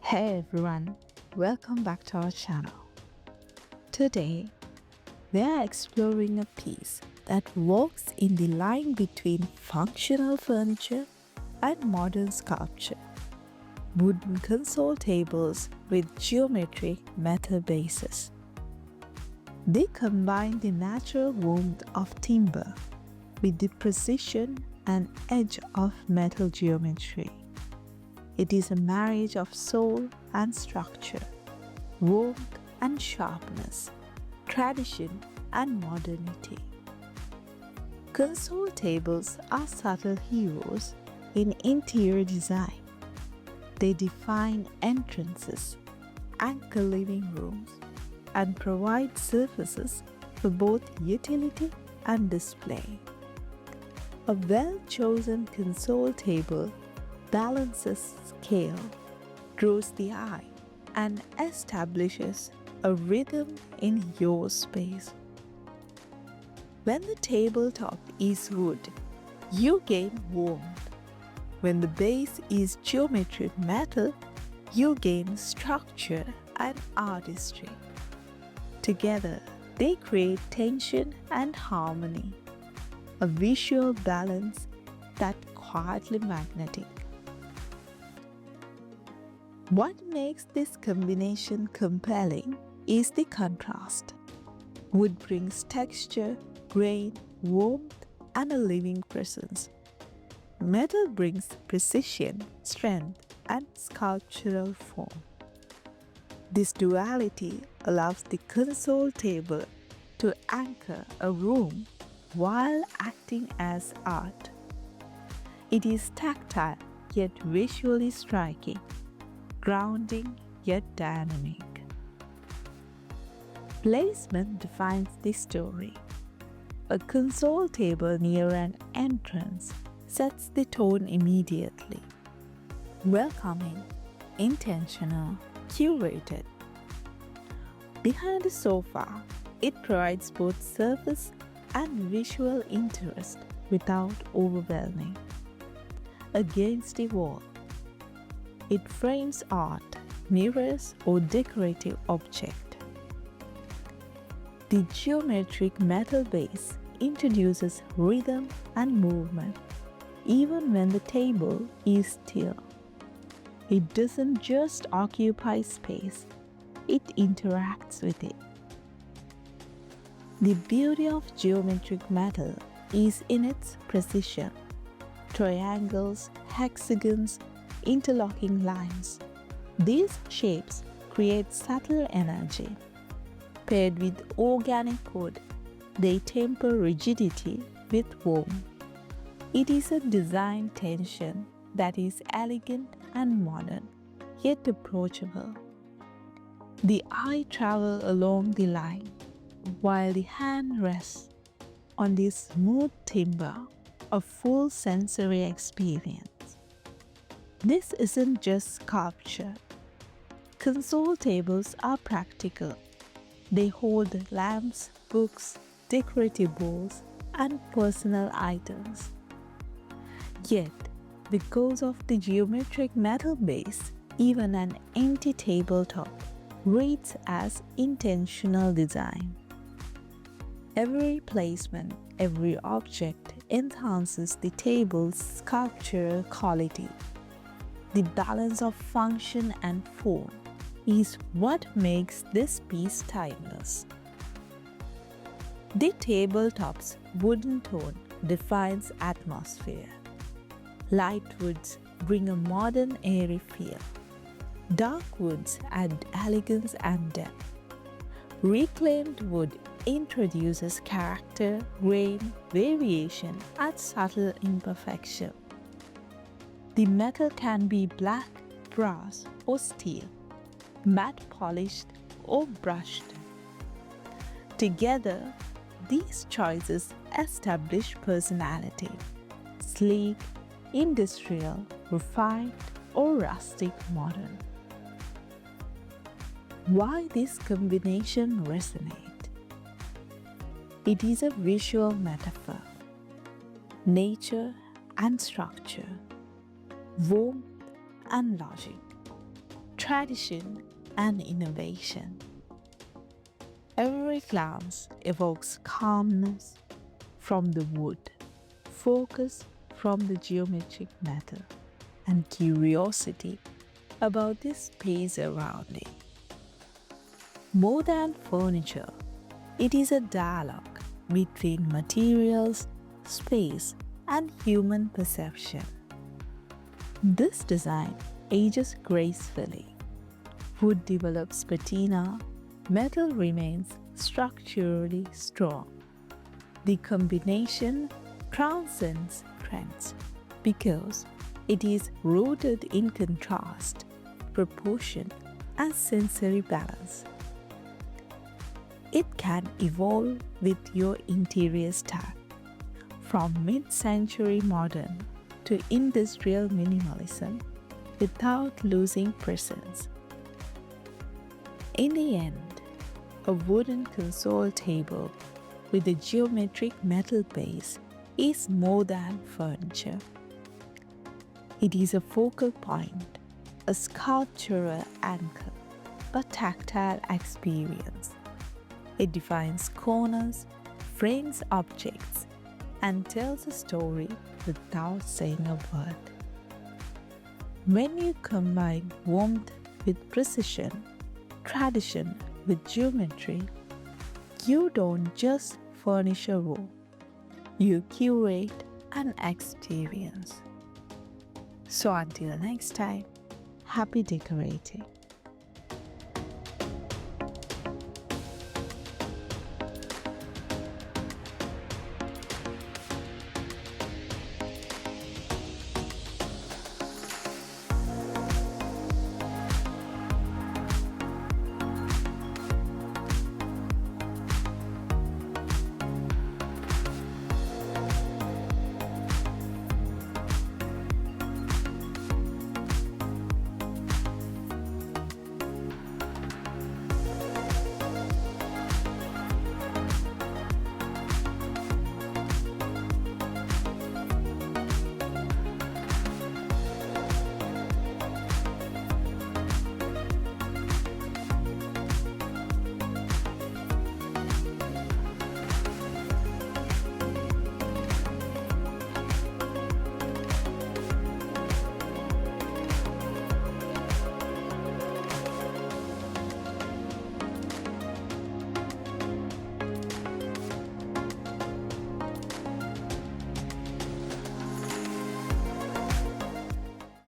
Hey everyone, welcome back to our channel. Today, we are exploring a piece that walks in the line between functional furniture and modern sculpture. Wooden console tables with geometric metal bases. They combine the natural warmth of timber with the precision and edge of metal geometry. It is a marriage of soul and structure, warmth and sharpness, tradition and modernity. Console tables are subtle heroes in interior design. They define entrances, anchor living rooms, and provide surfaces for both utility and display. A well-chosen console table balances scale, draws the eye, and establishes a rhythm in your space. When the tabletop is wood, you gain warmth. When the base is geometric metal, you gain structure and artistry. Together, they create tension and harmony, a visual balance that's quietly magnetic. What makes this combination compelling is the contrast. Wood brings texture, grain, warmth, and a living presence. Metal brings precision, strength, and sculptural form. This duality allows the console table to anchor a room while acting as art. It is tactile yet visually striking, grounding yet dynamic. Placement defines the story. A console table near an entrance sets the tone immediately. Welcoming, intentional, curated. Behind the sofa, it provides both surface and visual interest without overwhelming. Against the wall, it frames art, mirrors, or decorative object. The geometric metal base introduces rhythm and movement, even when the table is still. It doesn't just occupy space, it interacts with it. The beauty of geometric metal is in its precision. Triangles, hexagons, interlocking lines. These shapes create subtle energy. Paired with organic wood, they temper rigidity with warmth. It is a design tension that is elegant and modern, yet approachable. The eye travels along the line, while the hand rests on the smooth timber, a full sensory experience. This isn't just sculpture. Console tables are practical. They hold lamps, books, decorative bowls, and personal items. Yet, because of the geometric metal base, even an empty tabletop reads as intentional design. Every placement, every object enhances the table's sculptural quality. The balance of function and form is what makes this piece timeless. The tabletop's wooden tone defines atmosphere. Light woods bring a modern airy feel. Dark woods add elegance and depth. Reclaimed wood introduces character, grain, variation, and subtle imperfection. The metal can be black, brass, or steel, matte polished or brushed. Together, these choices establish personality: sleek, industrial, refined, or rustic modern. Why this combination resonates? It is a visual metaphor. Nature and structure, warmth and logic. tradition, and innovation. Every glance evokes calmness from the wood, focus from the geometric metal, and curiosity about the space around it. More than furniture, it is a dialogue between materials, space, and human perception. This design ages gracefully. Wood develops patina, metal remains structurally strong. The combination transcends trends because it is rooted in contrast, proportion, and sensory balance. It can evolve with your interior style, from mid-century modern to industrial minimalism without losing presence. In the end, a wooden console table with a geometric metal base is more than furniture. It is a focal point, a sculptural anchor, a tactile experience. It defines corners, frames objects, and tells a story without saying a word. When you combine warmth with precision, tradition with geometry, you don't just furnish a room, you curate an experience. So until next time, happy decorating.